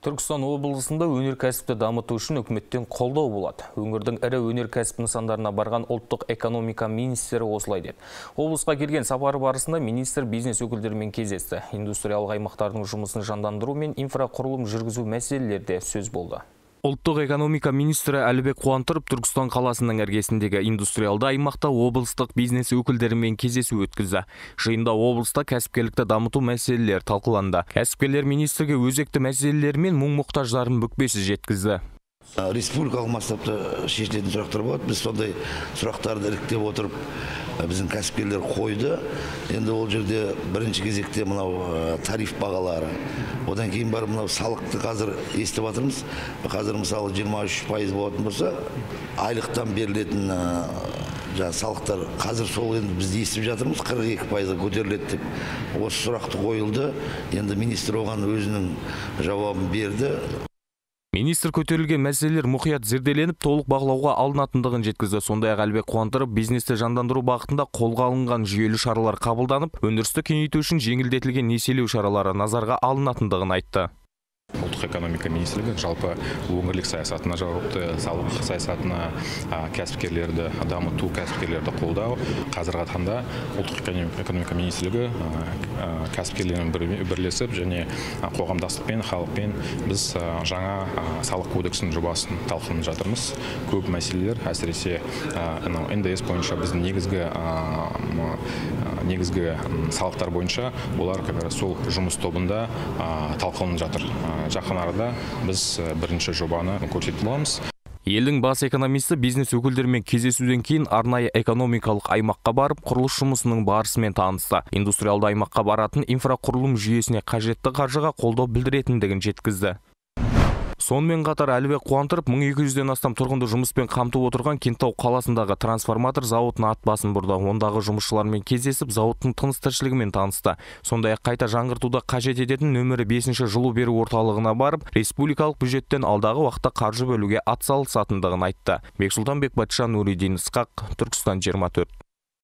Түркістан облысында өнеркәсіпті дамыту үшін үкіметтен қолдау болады. Өңірдің ірі өнеркәсіп нысандарына барған ұлттық экономика министрі осылай деді. Облысқа келген сапары барысында министр бизнес өкілдерімен кездесті. Индустриялық аймақтардың жұмысын жандандыру мен инфрақұрылым жүргізу мәселелерде сөз болды. Ұлттық экономика министрі Әлібек Қуантырып Түркістан қаласының іргесіндегі индустриалды аймақта облыстық бизнес өкілдерімен кездесу өткізді. Жиында облыста кәсіпкерлікті дамыту мәселелері талқыланды. Кәсіпкерлер министрге өзекті мәселелер мен мұң-мұқтаждарын бүкпесіз жеткізді. Республикалық масштабта шешілетін сұрақтар болады. Біз сондай сұрақтарды іріктеп отырып, біздің кәсіпкерлер қойды. Енді ол жерде бірінші кезекте мынау тариф бағалары. Одан кейін бар мынау салықты қазір естіп жатырмыз. Қазір мысалы 23% болатын болса, айлықтан берілетін салықтар қазір сол енді біз естіп жатырмыз, 42%-ға көтеріледі деп. Осы сұрақты қойылды. Енді министр оған өзінің жауабын берді. Министр көтерілген мәселелер мұқият зерделеніп, толық бағалауға алынатындығын жеткізді. Сондай-ақ Әлібек Қуантырып бизнесті жандандыру бағытында қолға алынған жүйелі шаралар қабылданып, өндірісті кеңейту үшін жеңілдетілген несиелеу шаралары назарға алынатындығын айтты. Ұлттық экономика министрлігі жалпы өңірлік саясатына жауапты, салық саясатына, кәсіпкерлерді дамыту, кәсіпкерлерді қолдау. Қазіргі таңда ұлттық экономика министрлігі кәсіпкерлермен бірлесіп және қоғамдастықпен, халықпен біз жаңа салық кодексінің жобасын талқылап жатырмыз. Көп мәселелер, әсіресе НДС бойынша біздің негізгі салықтар бойынша олар сол жұмыс тобында талқыланып жатыр. Жақын арада біз бірінші жобаны көрсетіп аламыз. Елдің бас экономисті бизнес өкілдерімен кездесуден кейін арнайы экономикалық аймаққа барып, құрылыс жұмысының барысымен танысты. Индустриалды аймаққа баратын инфрақұрылым жүйесіне қажетті қаржыға қолдау білдіретіндігін жеткізді. Сонымен қатар Әлібек Қуантырып 1200-ден астам тұрғынды жұмыспен қамтып отырған Кентау қаласындағы трансформатор зауытына ат басын бұрды. Ондағы жұмысшылармен кездесіп, зауыттың тыныс-тіршілігімен танысты. Сондай-ақ қайта жаңғыртуды қажет ететін нөмірі 5-ші жылу беру орталығына барып, республикалық бюджеттен алдағы уақытта қаржы бөлуге атсалысатындығын айтты. Бексұлтан Бекбатжан, Нуридин Ысқақ, Түркістан 24.